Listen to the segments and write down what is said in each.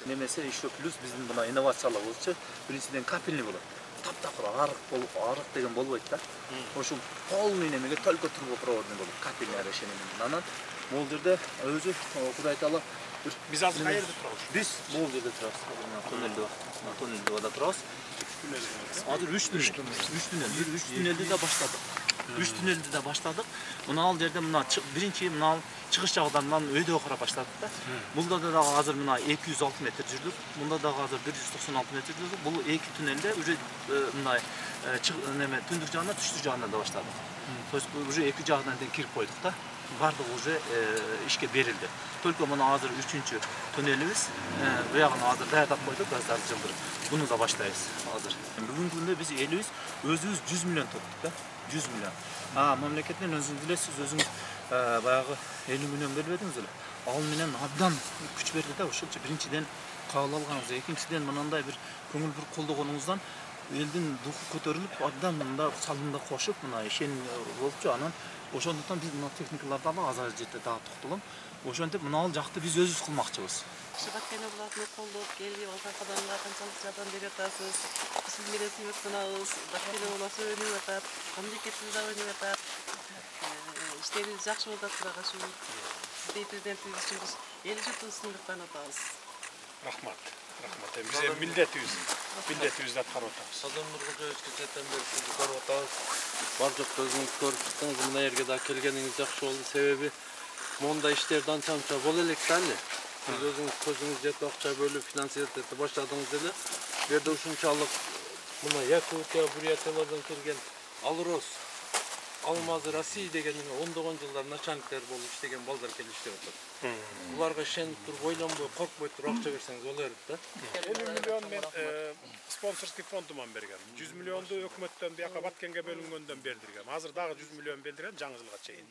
Немесе еще плюс биздин мына инновациялыгыбызчы биринчиден капельный болот. Таптакыр арык деген болбойт да. Ошол полный немеге только трубопроводный болот. Капельный решение менен. Анан бул жерде өзү Кудай таала биз азыр каерде турабыз? Биз бул жерде турабыз. Тоннелде турабыз. Азыр 3 туннелди да баштадык. 3 туннелди да баштадык. Мына ал жерде мына биринчи мына чыгыш жагынан өйдө карап баштадык да. Булда да азыр мына 206 метр жүрдүк. Мында да азыр 196 метр жүрдүк. Бул эки туннелде уже мына неме түндүк жагынан түштүк жагынан да баштадык. То есть уже эки жагынан тең кирип койдук да. Бардыгы уже ишке берилди. Только мына азыр 3-чү туннелибиз буягын азыр даярдап койдук, газдар жылдырып. Буну да баштайбыз азыр. Бүгүнкү күндө биз элибиз өзүбүз 100 миллион топтук да. 100 миллион. Мамлекеттен өзүңүз билесиз, өзүңүз баягы 50 миллион бербедиңиз эле. Ал менен абдан күч берди да, ошолчу биринчиден кабыл алганыңыз, экинчиден мынандай бир көңүл бир колдогонуңуздан элдин духу көтөрүлүп, абдан мында салымда кошуп, мына ишеним болупчу. Анан ошондуктан биз мына техникаларды азыр жерде дагы токтолом. Ошентип мына ал жакты биз өзүбүз кылмакчыбыз. Баткене булатны колдоп, келип алган кадамга канчалык жардам берип атасыз. Сиз менен сыймыктанабыз. Баткене буласы өнүгүп атат, мамлекетибиз да өнүгүп атат. Иштерибиз жакшы болуп атат ушул. Сиздей президентибиз үчүн биз эл журтубуздун ыктанып атабыз. Рахмат. Биз милдетибизди аткарып атабыз. Садан Нуркожоевич кетен бери сизди көрүп атабыз. Бардык өзүңүз көрүп чыктыңыз, мына жерге да келгениңиз жакшы болду. Себеби мондай иштерди анча боло элек да эле. Siz özünüz közünüz жетip акча бөлүп финансировать этип баштадыңыз эле. Бу жерде ушунчалык мына Якутия, Бурятиялардан келген Алрос, Алмазы Россия деген ондогон жылдар начальниктер болуп иштеген балдар келип иштеп атат. Буларга ишенип туруп, ойлонбой, коркпой туруп акча берсеңиз боло берет да. 50 миллион мен спонсорский фондуман берген. 100 миллионду өкмөттөн бияка Баткенге бөлүнгөндөн бердиргем. Азыр дагы 100 миллион бердирем жаңы жылга чейин.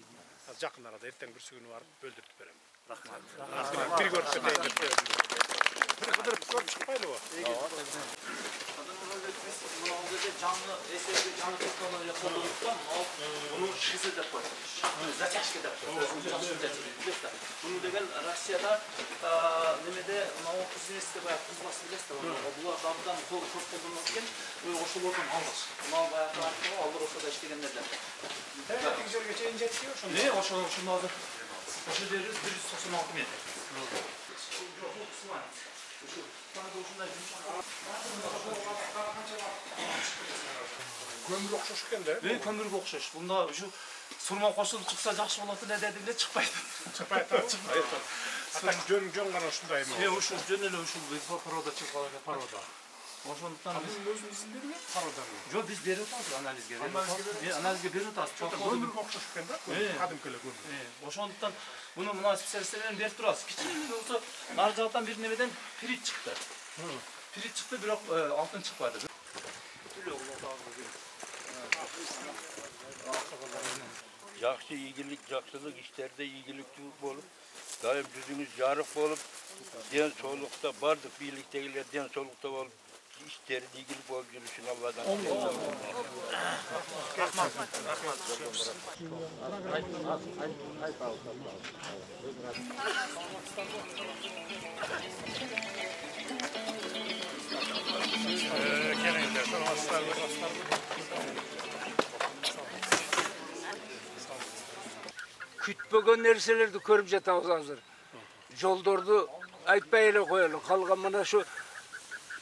Жакын арада эртең бир күнү барып бөлдүрүп берем. Рахмат. Bir görüp çıkmaylı o. Canlı eserde canlı teknolojiyle kullanılırken bunu şize de koyuyor. Zaçaşke de koyuyor. Bunu da gel Rusya'da nemede o kızınızda bayağı kızması bilirse bu adamdan kol kullanırken oşulurdan alır. Mal bayağı alır olsa da işleyenlerden. Evet, güzel geçe incetiyor şunu. Ne? Şunu alır. Şu deriz 196 metre. Kömür okşuş eкен de. Kömür okşuş. Bunda şu surma koşulup çıksa жақсы болот эле деди эле чыкпайт. Чыкпайт. Атаң жөн гана ушундай эми. Ушул жөн эле ушул порода чыгып алат. Порода. Ошондуктан биз өзүбүздүн бербейт пароданы. Жок, биз берип атабыз анализге. Анализге берип атабыз. Көмүр окшош экен да. Кадимкеле көмүр. Ошондуктан буну мына специалисттер менен берип турабыз. Кичине болсо нар жактан бир немеден пирит чыкты. Пирит чыкты, бирок алтын чыкпады. Жақсы ийгилик, жақсылык işlerde ийгиликтүү болуп, дайым жүзүңүз жарык болуп, ден соолукта бардык бийликтегилер ден соолукта болуп, иштери ийгилик болуп жүрүшүн Алладан. Рахмат. Kütbөгөн нерселерди көрүп жатабыз азыр. Жолдорду айтпай эле коелу. Калган мына шу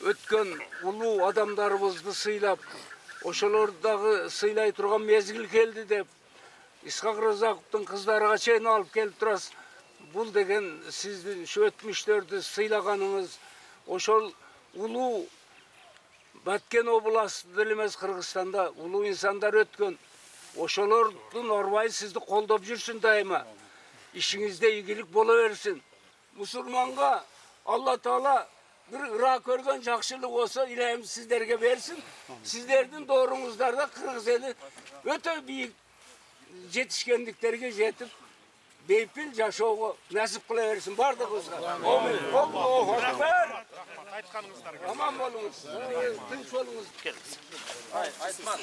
өткөн улуу адамдарыбызды сыйлап, ошолорду дагы сыйлай турган мезгил келди деп Исхак Разаковдун кыздарыга чейин алып келип турасыз. Бул деген сиздин шу өтмүштөрдү сыйлаганыңыз, ошол улуу Баткен областында эле эмес, Кыргызстанда улуу инсандар өткөн. Ошолордун орбай сизди колдоп жүрсүн дайыма. Ишиңизде ийгилик боло берсин. Мусулманга Алла Таала bir ıra körgön жақшылық olsa ilahim sizlerge versin. Sizlerдің doğrunuzlarda Kırgız eli öte büyük жетишкендиктерге жетip бейпіл жашауға нәсіп қыла берсін. Бардығызға. Amin. Allahu Ekber. Aman bolunuz. Tinç olunuz. Айтман.